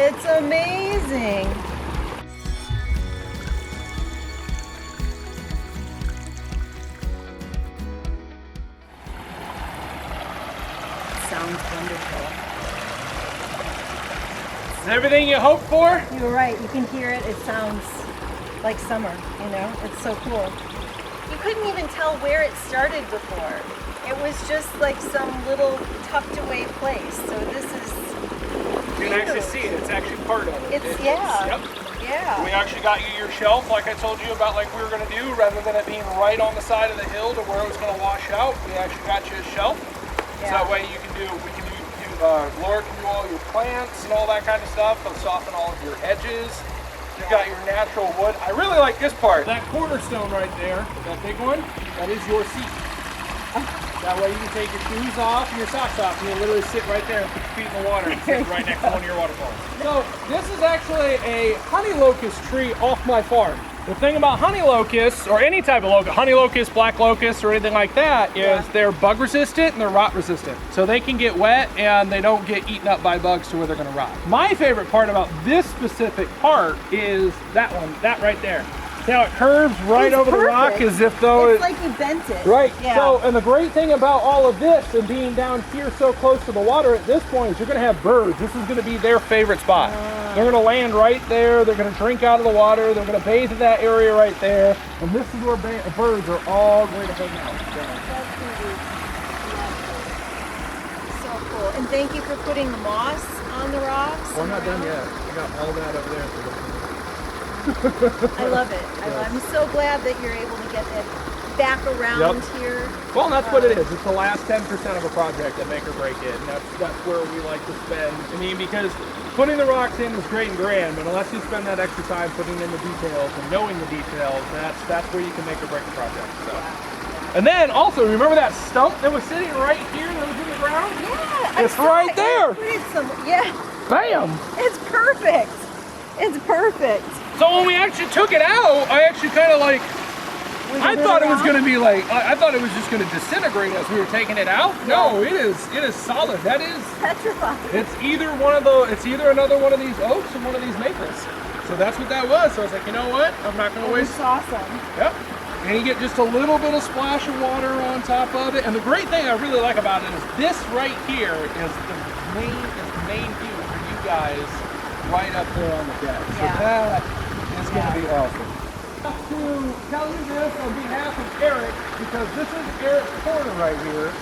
It's amazing. Sounds wonderful. Is everything you hoped for? You're right. You can hear it. It sounds like summer, you know? It's so cool. You couldn't even tell where it started before. It was just like some little tucked away place. So this is... You can actually see it. It's actually part of it. Yeah. Yep. Yeah. We actually got you your shelf, like I told you about, like we were going to do, rather than it being right on the side of the hill to where it was going to wash out. We actually got you a shelf. Yeah. So that way Laura can do all your plants and all that kind of stuff. It'll soften all of your edges. You've got your natural wood. I really like this part. That cornerstone right there, that big one, that is your seat. That way you can take your shoes off and your socks off and you'll literally sit right there and put your feet in the water and sit right next to one of your waterfalls. So this is actually a honey locust tree off my farm. The thing about honey locusts, or any type of locust, honey locust, black locust, or anything like that, is they're bug resistant and they're rot resistant. So they can get wet and they don't get eaten up by bugs to where they're gonna rot. My favorite part about this specific part is that one, that right there. See how it curves right over the rock as if though it's like you bent it. Right. Yeah. So, and the great thing about all of this and being down here so close to the water at this point is you're going to have birds. This is going to be their favorite spot. They're going to land right there. They're going to drink out of the water. They're going to bathe in that area right there. And this is where birds are all going to hang out. That's going to be so cool. And thank you for putting the moss on the rocks. We're not done yet. I got all that over there. I love it. I'm so glad that you're able to get that back around here. Well, that's what it is. It's the last 10% of a project that make or break it. And that's where we like to spend. I mean, because putting the rocks in is great and grand, but unless you spend that extra time putting in the details and knowing the details, that's where you can make or break a project. So. And then also, remember that stump that was sitting right here that was in the ground? Yeah. It's right there. Yeah. Bam. It's perfect. It's perfect. So when we actually took it out, I actually kind of like, I thought it was going to be like, I thought it was just going to disintegrate as we were taking it out. No, it is solid. That is petrified. It's either one of those. It's either another one of these oaks or one of these maples. So that's what that was. So I was like, you know what? I'm not going to waste. It's awesome. Yep. And you get just a little bit of splash of water on top of it. And the great thing I really like about it is this right here is the main view for you guys right up there on the deck. So that is going to be awesome. I have to tell you this on behalf of Eric, because this is Eric's corner right here.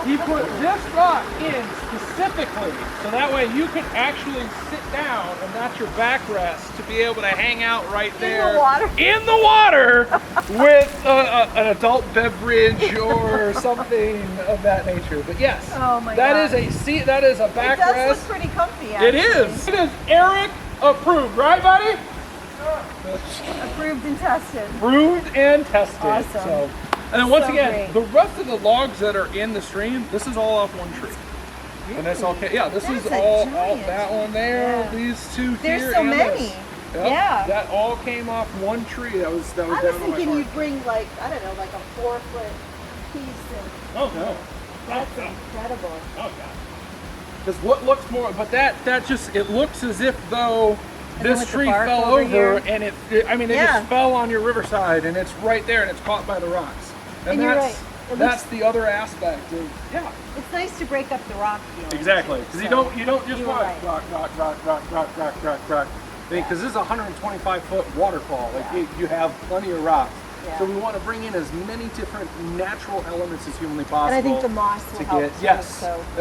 He put this rock in specifically so that way you can actually sit down and that's your backrest to be able to hang out right there in the water with an adult beverage or something of that nature. But yes, that is a seat. That is a backrest. It does look pretty comfy. Actually. It is. It is Eric approved, right, buddy? Approved and tested. Approved and tested. Awesome. So, and then once so again, great. the rest of the logs that are in the stream, this is all off one tree. Really? And that's okay. Yeah, this is all that one there, these two here. There's so many. Yep, yeah. That all came off one tree. That was down on my farm. I was thinking you'd bring like, I don't know, like a 4-foot piece. And, oh no. That's incredible. Oh god. Because what looks more, but that just, it looks as if though this tree fell over and it just fell on your riverside and it's right there and it's caught by the rocks. And that's the other aspect of, It's nice to break up the rock feeling. Exactly, because you don't just rock, because this is a 125-foot waterfall. Like you have plenty of rocks. So we want to bring in as many different natural elements as humanly possible. And I think the moss will help too,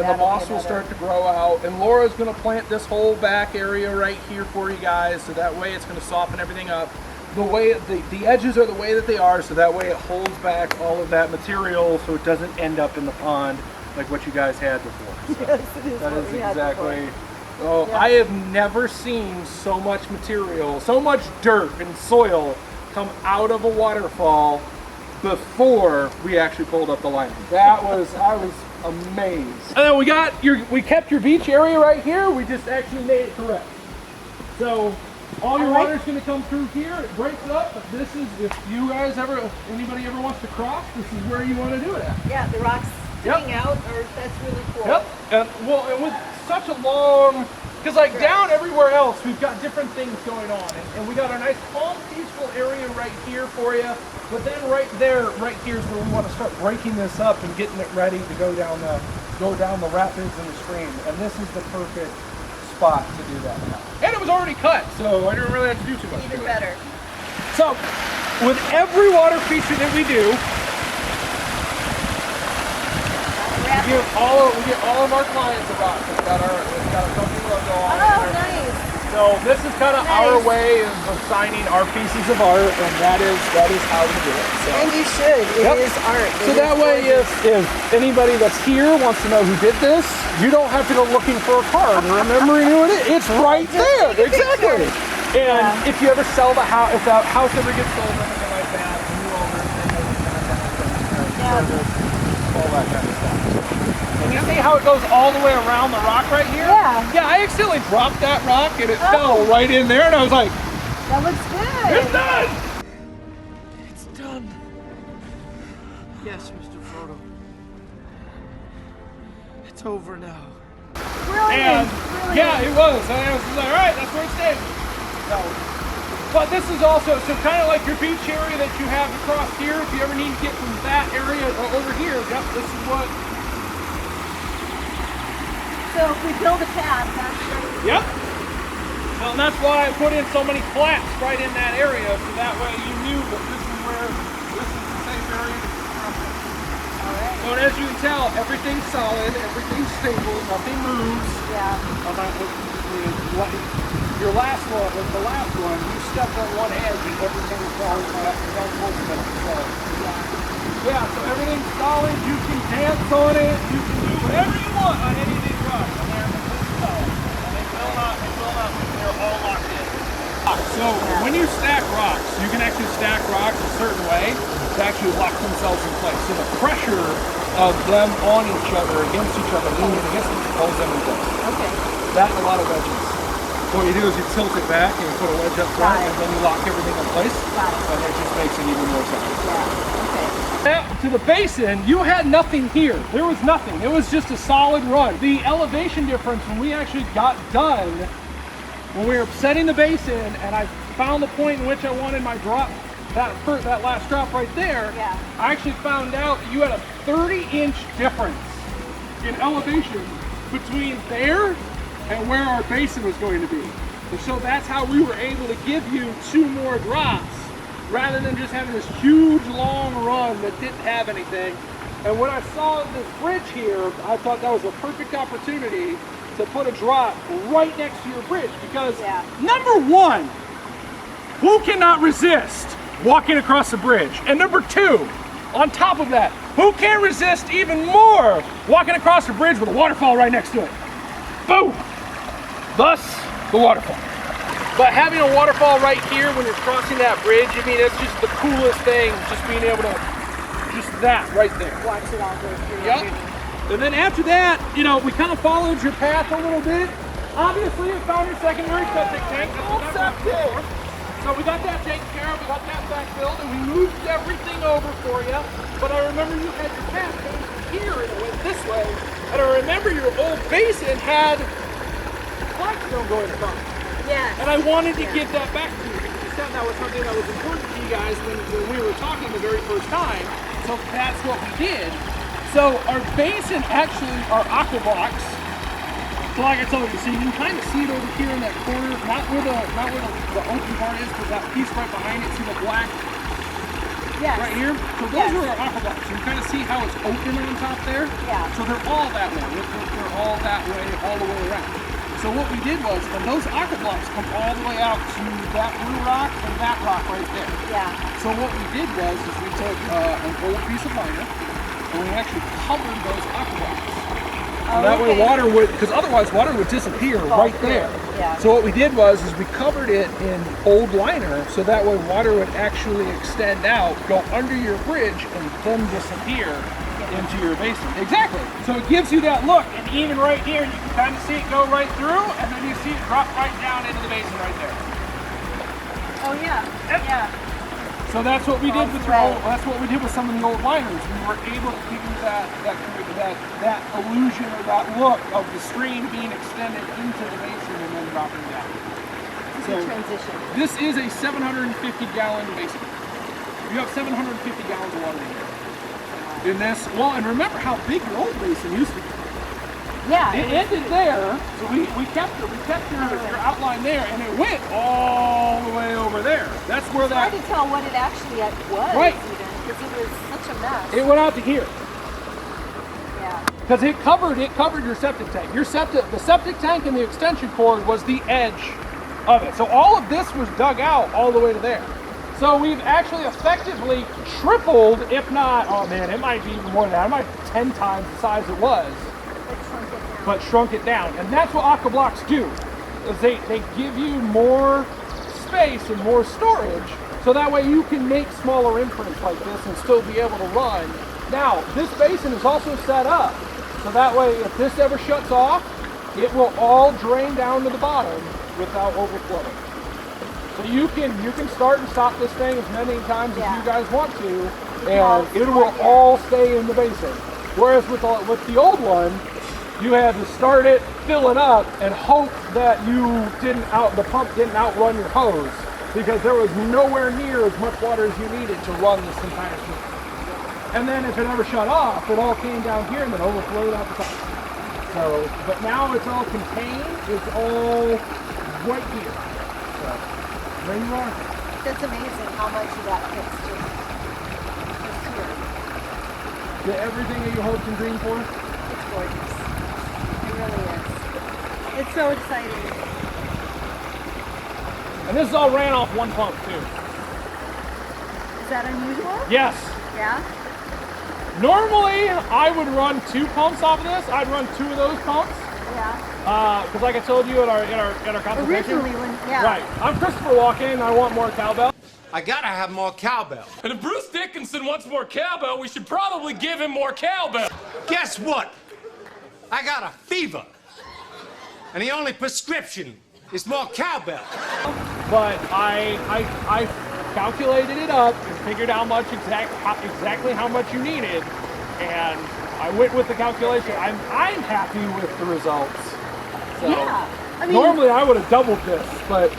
and the moss will start to grow out. And Laura's going to plant this whole back area right here for you guys, so that way it's going to soften everything up. The way the edges are the way that they are, so that way it holds back all of that material, so it doesn't end up in the pond like what you guys had before. So yes, it is. That is exactly. Oh, I have never seen so much material, so much dirt and soil come out of a waterfall before we actually pulled up the line. I was amazed. And then we kept your beach area right here. We just actually made it correct. So all your water's going to come through here. It breaks up, but this is, if anybody ever wants to cross, this is where you want to do it at. Yeah, the rocks sticking out, that's really cool. Yep. And with such a long Because like down everywhere else, we've got different things going on. And we got a nice calm, peaceful area right here for you. But then right there, right here is where we want to start breaking this up and getting it ready to go down the rapids and the stream. And this is the perfect spot to do that now. And it was already cut, so I didn't really have to do too much. Even better. So, with every water feature that we do, we give all of our clients a rock. It's got a company logo on it. Oh, nice. So this is kind of our way of signing our pieces of art, and that is how we do it. So. And you should. It is art. So that way, if anybody that's here wants to know who did this, you don't have to go looking for a card and remembering who it is. It's right there. Exactly. And if you ever sell the house, if that house ever gets sold or anything like that, the new owner, all that kind of stuff. And you see how it goes all the way around the rock right here? Yeah. Yeah, I accidentally dropped that rock and it fell right in there, and I was like, that looks good. it's done! It's done. Yes, Mr. Frodo. It's over now. Brilliant. Yeah, it was. And I was like, all right, that's where it stays. So, but this is also, so kind of like your beach area that you have across here, if you ever need to get from that area over here, yep, this is what. So if we build a path, that's right. Yep. Well, and that's why I put in so many flats right in that area, so that way you knew that this is the safe area to construct it. All right. So as you can tell, everything's solid, everything's stable, nothing moves. Yeah. Your last one, the last one, you stepped on one edge and everything was falling down towards the middle. So, yeah, so everything's solid. You can dance on it. You can do whatever you want on any of these rocks. And they're completely solid. And they will not, they're all locked in. So when you stack rocks, you can actually stack rocks a certain way to actually lock themselves in place. So the pressure of them on each other, against each other, leaning against each other, holds them in place. Okay. That and a lot of wedges. So what you do is you tilt it back and you put a wedge up front and then you lock everything in place. And it just makes it even more solid. Now, to the basin, you had nothing here. There was nothing. It was just a solid run. The elevation difference when we actually got done, when we were setting the basin and I found the point in which I wanted my drop, that last drop right there, I actually found out that you had a 30-inch difference in elevation between there and where our basin was going to be. And so that's how we were able to give you 2 more drops rather than just having this huge long run that didn't have anything. And when I saw this bridge here, I thought that was a perfect opportunity to put a drop right next to your bridge because number one, who cannot resist walking across the bridge? And number 2, on top of that, who can resist even more walking across the bridge with a waterfall right next to it? Boom! Thus, the waterfall. But having a waterfall right here when you're crossing that bridge, I mean, it's just the coolest thing, just being able to, just that right there. Watch it all go through. Yep. And then after that, you know, we kind of followed your path a little bit. Obviously, we found your secondary septic tank. So we got that taken care of, we got that backfilled, and we moved everything over for you. But I remember you had your path going here and it went this way. And I remember your old basin had flagstone going across. Yeah. And I wanted to give that back to you because you said that was something that was important to you guys when we were talking the very first time. So that's what we did. So our basin actually, our Aquablox, so like I told you, so you can kind of see it over here in that corner, not where the open part is, but that piece right behind it, see the black right here? So those are our Aquablox. You can kind of see how it's open on top there. Yeah. So they're all that way. They're all that way, all the way around. So what we did was, and those Aquablox come all the way out to that blue rock and that rock right there. Yeah. So what we did was, is we took an old piece of liner, and we actually covered those Aquablox. So that way water would, because otherwise water would disappear right there. Yeah. So what we did was, is we covered it in old liner, so that way water would actually extend out, go under your bridge, and then disappear into your basin. Exactly. So it gives you that look, and even right here, you can kind of see it go right through, and then you see it drop right down into the basin right there. Oh yeah. Yep. Yeah. So that's what we did with Right. that's what we did with some of the old liners. We were able to give you that illusion or that look of the stream being extended into the basin and then dropping down. It's a transition. This is a 750-gallon basin. You have 750 gallons of water in here. In this, well, and remember how big your old basin used to be. Yeah. It ended there, so we kept your outline there, and it went all the way over there. That's where It's hard to tell what it actually was, Right. even, because it was such a mess. it went out to here. Yeah. Because it covered your septic tank. The septic tank and the extension cord was the edge of it. So all of this was dug out all the way to there. So we've actually effectively tripled, if not, oh man, it might be even more than that. It might be 10 times the size it was, but shrunk it down. And that's what Aquablox do, is they give you more space and more storage, so that way you can make smaller imprints like this and still be able to run. Now, this basin is also set up, so that way if this ever shuts off, it will all drain down to the bottom without overflowing. So you can start and stop this thing as many times as you guys want to, and it will all stay in the basin. Whereas with the old one, you had to start it, fill it up, and hope that the pump didn't outrun your hose, because there was nowhere near as much water as you needed to run this entire system. And then if it ever shut off, it all came down here and then overflowed out the top. So, but now it's all contained. It's all right here. So, there you are. That's amazing how much of that fits just here. Did everything that you hoped and dreamed for? It's gorgeous. It really is. It's so exciting. And this is all ran off one pump too. Is that unusual? Yes. Yeah? Normally, I would run 2 pumps off of this. I'd run 2 of those pumps. Yeah. Because like I told you at our consultation. Originally, yeah. Right. I'm Christopher Walken, and I want more cowbell. I gotta have more cowbell. And if Bruce Dickinson wants more cowbell, we should probably give him more cowbell. Guess what? I got a fever. And the only prescription is more cowbell. But I calculated it up and figured out exactly how much you needed, and I went with the calculation. I'm happy with the results. So Yeah. I mean, normally I would have doubled this, but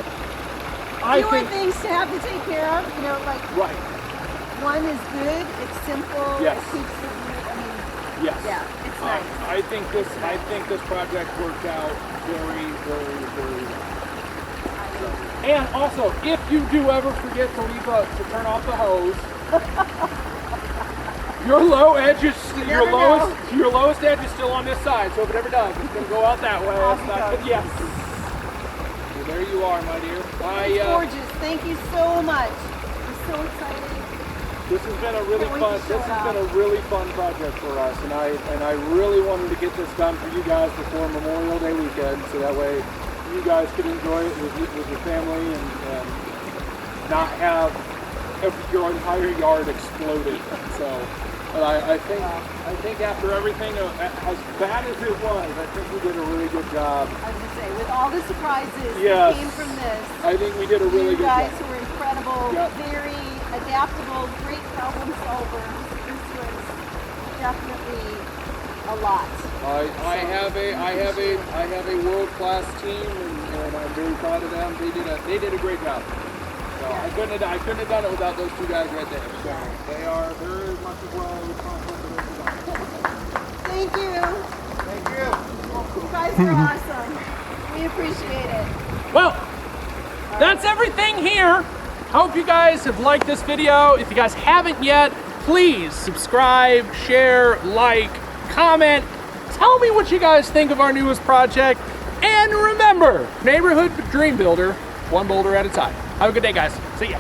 I fewer think things to have to take care of, like right. one is good, it's simple, Yes. it keeps the view, Yes. yeah, it's nice. I think this project worked out very, very, very well. And also, if you do ever forget to turn off the hose, your lowest edge is still on this side. So if it ever does, it's gonna go out that way. Off It's it not goes. good. Yes. Well, there you are, my dear. It's gorgeous. Thank you so much. I'm so excited. This has been a really Can't wait fun. to show This it has been off. a really fun project for us, and I really wanted to get this done for you guys before Memorial Day weekend, so that way you guys could enjoy it with your family and not have your entire yard exploded. So, but I think after everything, as bad as it was, I think we did a really good job. I was going to say, with all the surprises Yes. that came from this, I think we did a really you good guys job. were incredible, Yep. very adaptable, great problem solvers. This was definitely a lot. I have a world-class team, and I'm very proud of them. They did a great job. So I couldn't have done it without those 2 guys right there. So they're as much as well responsible for this. Thank you. Thank you. You guys are awesome. We appreciate it. Well, that's everything here. Hope you guys have liked this video. If you guys haven't yet, please subscribe, share, like, comment. Tell me what you guys think of our newest project. And remember, neighborhood dream builder, one boulder at a time. Have a good day, guys. See ya.